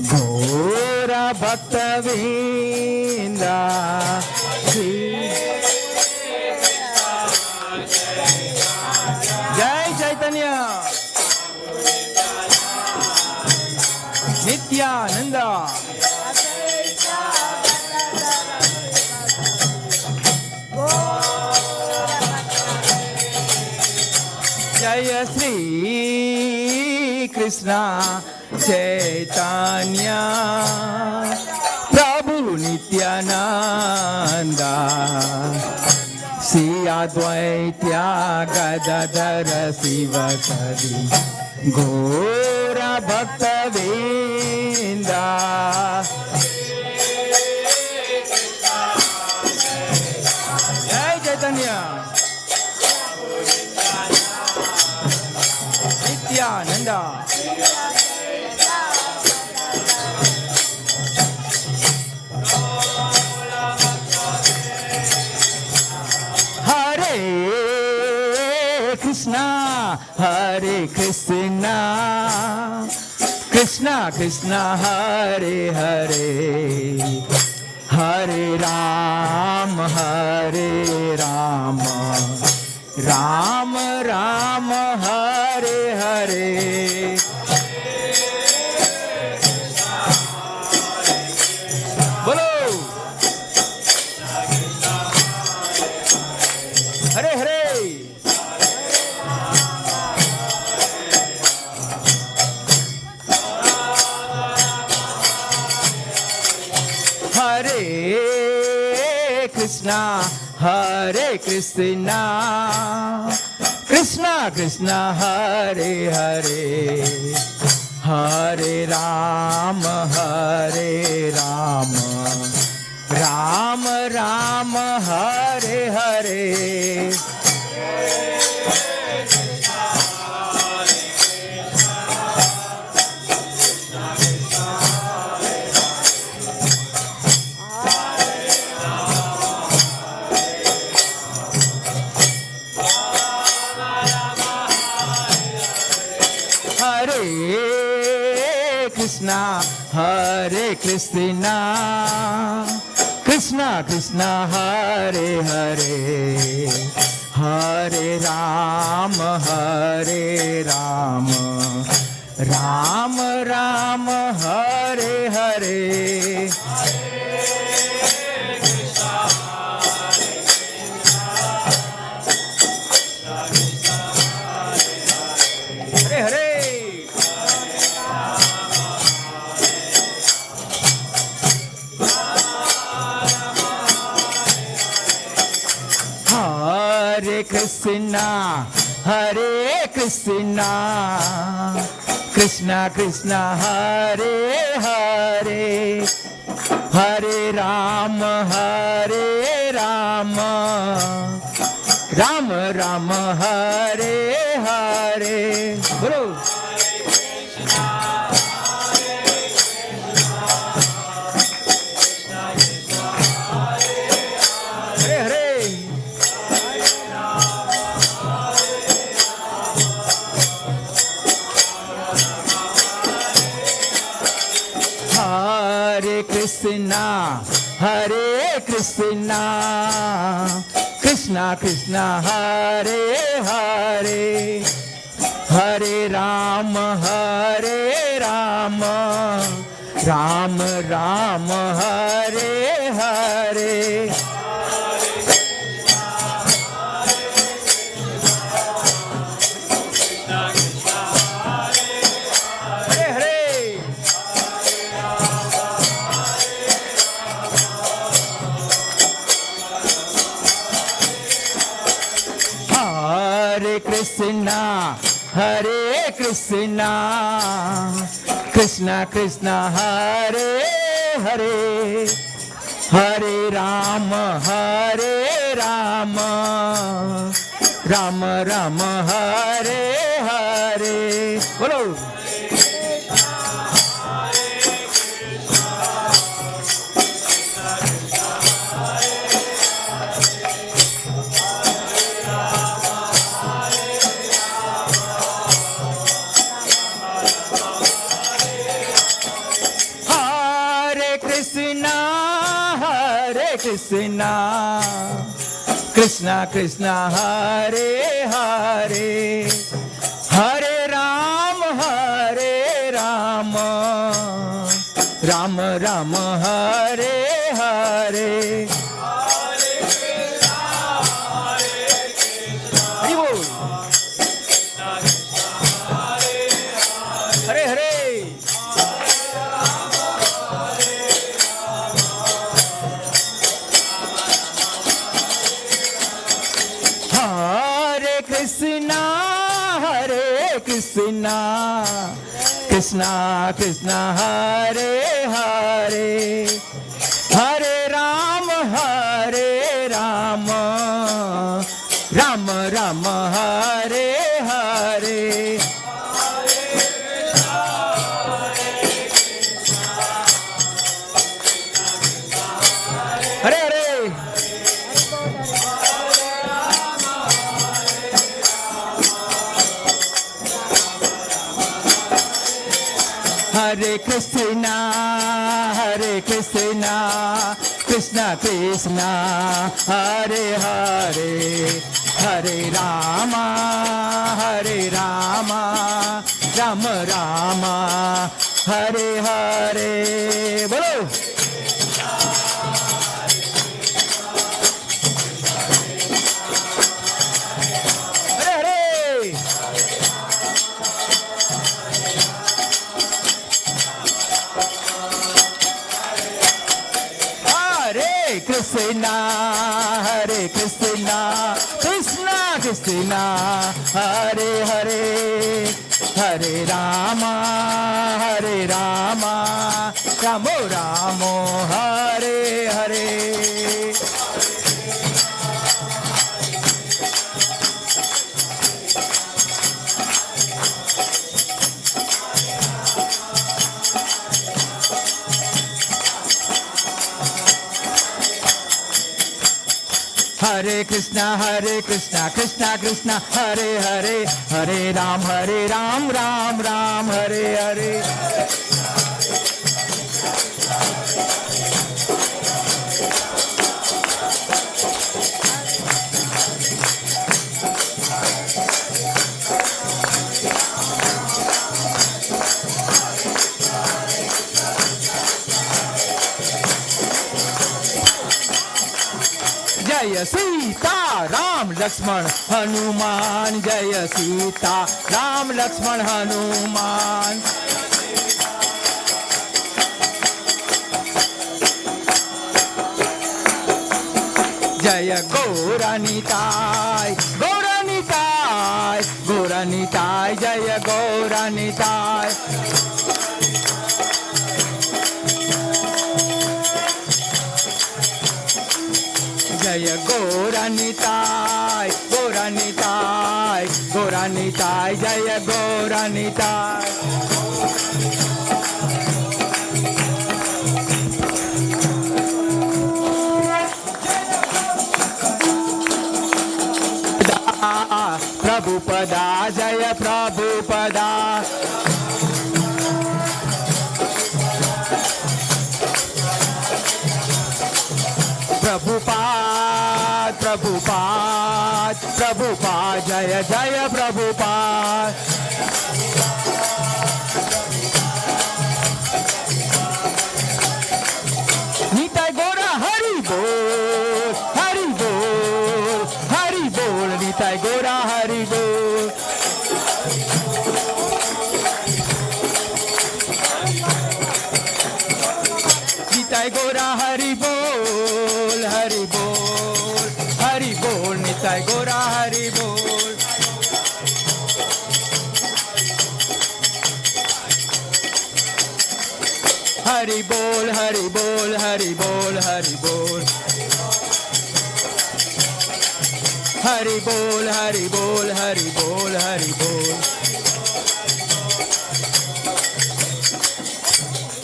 घोरा भक्तवेंदा जय चैतन्य नित्यानंद जय श्री कृष्णा चैतन्य प्रभु नित्यानंद श्री अद्वैत्या गदाधर शिवसदि घोरा भक्तवेंदा जय चैतन्य नित्यानंद हरे कृष्णा कृष्णा कृष्णा हरे हरे हरे राम राम राम हरे हरे बोलो Hare Hare Hare Krishna, Krishna Krishna, Hare Hare, Hare Rama, Hare Rama, Rama Rama, Hare Hare. Hare Krishna, Hare Krishna, Krishna Krishna, Hare Hare, Hare Rama, Hare Rama, Rama Rama, Hare Hare. Hare Hare. Hare Krishna, Hare Krishna, Krishna Krishna, Hare Hare, Hare Rama, Hare Rama, Rama Rama, Hare Hare. Guru. Hare Hare. Hare Krishna, Hare Krishna, Krishna Krishna, Hare Hare, Hare Rama, Hare Rama, Rama Rama, Hare Hare. Hare Hare. Hare Krishna, Hare Krishna, Krishna Krishna, Hare Hare, Hare Rama, Hare Rama, Rama Rama, Hare Hare. Bolo. Hare Krishna, Hare Krishna, Krishna Krishna, Hare Hare, Hare Rama, Hare Rama, Rama Rama, Hare Hare. Hari Bol. Hare Hare. Hare Krishna, Hare Krishna, Krishna Krishna, Hare Hare, Hare Rama, Hare Rama, Rama Rama, Hare Hare. Hare Hare. Hare Krishna, Hare Krishna, Krishna Krishna, Hare Hare, Hare Rama, Hare Rama, Rama Rama, Hare Hare. Bolo. Hare Hare. Hare Krishna, Hare Krishna, Krishna Krishna, Hare Hare, Hare Rama, Ramo Ramo, Hare Hare. Hare Krishna, Krishna Krishna, Hare Hare, Hare Ram, Ram Ram, Hare Hare. Jaya Sita Ram Lakshman Hanuman, Jaya Sita Ram Lakshman Hanuman. Jaya Gauranitai, Gauranitai, Gauranitai, Jaya Gauranitai. Jaya Gauranitai, Gauranitai, Gauranitai, Jaya Gauranitai. Prabhupada, Jaya Prabhupada. Prabhupada, Prabhupada, Prabhupada, Jaya Jaya Prabhupada. Nitai Gora Hari Bol, Hari Bol, Hari Bol, Nitai Gora Hari Bol. Nitai Gora Hari Bol, Hari Bol, Hari Bol, Nitai Gora Hari Bol. Hari Bol, Hari Bol, Hari Bol, Hari Bol. Hari Bol, Hari Bol, Hari Bol, Hari Bol.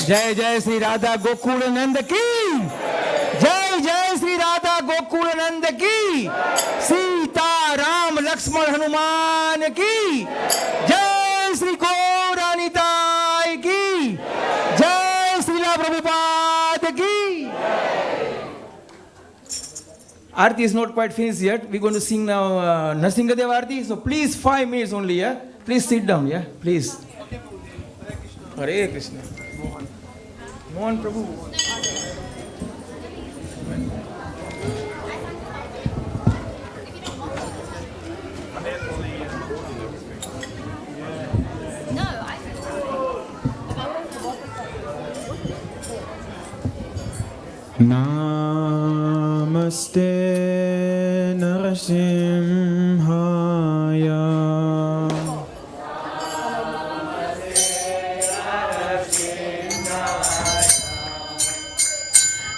जय जय श्री राधा गोकुल नंद की जय जय श्री राधा गोकुल नंद की सीता राम लक्ष्मण हनुमान की जय श्री गौरानिताय की जय श्रीला प्रभुपाद की. Aarti is not quite finished yet. We're going to sing now Narsingadev Aarti. So please 5 minutes only, yeah. Please sit down, yeah. Please. Hare Krishna. Mohan Prabhu. Namaste Narasimhaya.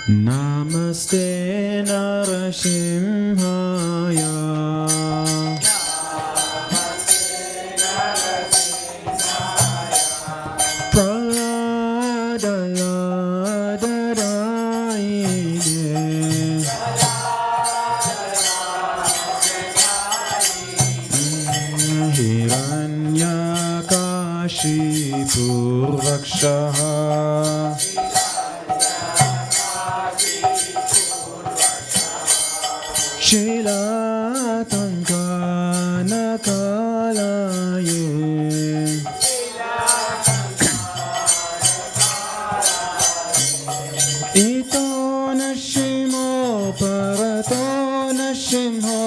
Namaste Narasimhaya. Hiranyakashipurvakshaha Shilatankanakalaye Ito nashimo parato nashimho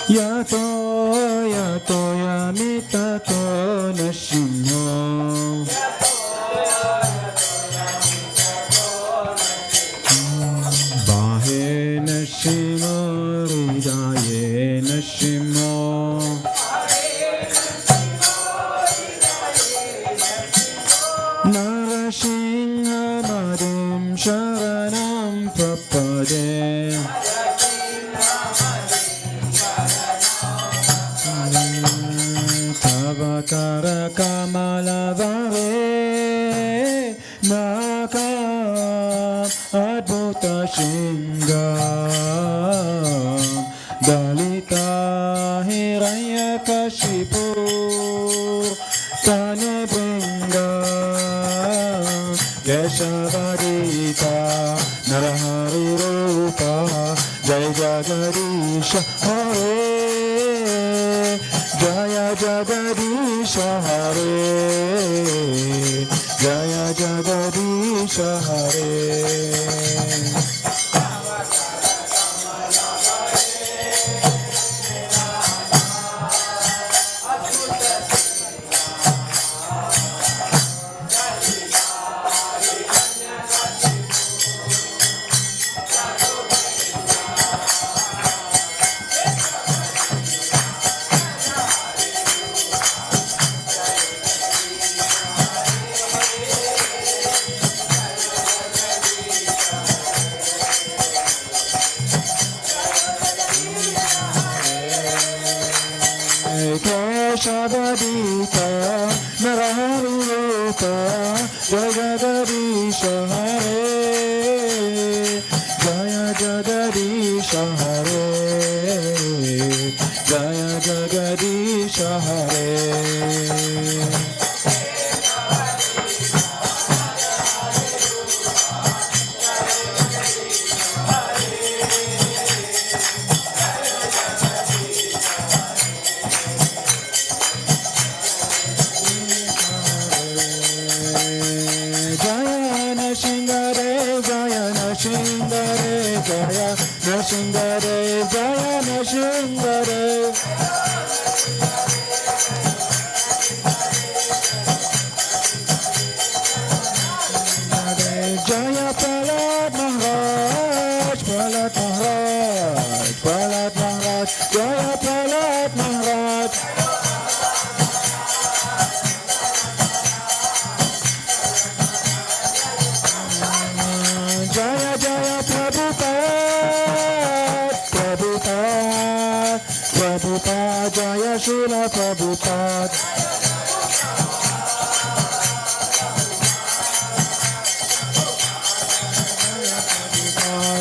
Yato yato yamitato nashimho Tavakara Kamalavare Naka Adbhuta Shinga Dalita Hiranyakashipu Tanebringa Keshavadita Narahari Rupa Jai Jagadish Hare Jaya Jagadisha Hare Jaya Jagadisha Hare Keshavadita Narahari Rupa Jagadisha Hare Jaya Jagadisha Hare Jaya Jagadisha Hare Nashingare, Jaya Nashingare. Jaya Prahlad Maharaj, Prahlad Maharaj, Prahlad Maharaj, Jaya Prahlad Maharaj. Jaya Jaya Prabhupada, Prabhupada, Prabhupada, Jaya Srila Prabhupada.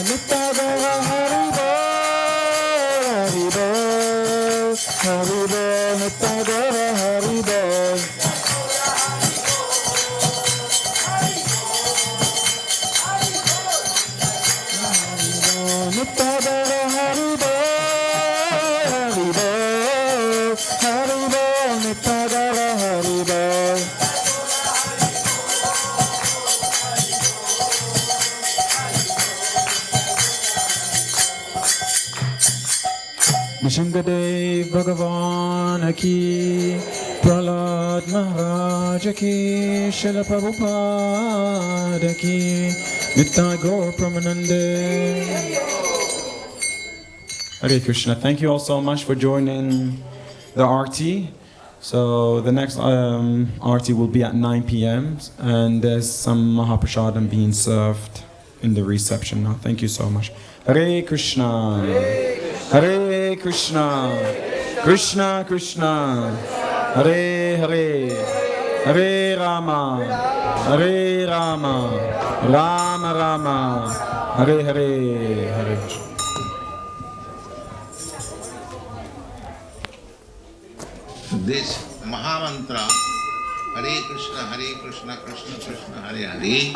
Nittagara Haribo, Haribo, Haribo, Nittagara Haribo. Nittagara Haribo, Haribo, Haribo, Nittagara Haribo. Nishangadev Bhagavan ki, Prahlad Maharaj ki, Srila Prabhupada ki, Nittai Gaur Pramanande. Hare Krishna. Thank you all so much for joining the RT. So the next RT will be at 9 p.m. and there's some Mahaprasadam being served in the reception now. Thank you so much. Hare Krishna. Hare Krishna. Krishna Krishna. Hare Hare. Hare Rama. Hare Rama. Rama Rama. Hare Hare. Hare Krishna. This Mahamantra, Hare Krishna, Krishna Krishna, Hare Hare,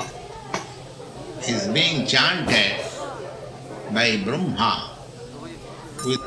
is being chanted by Brahma with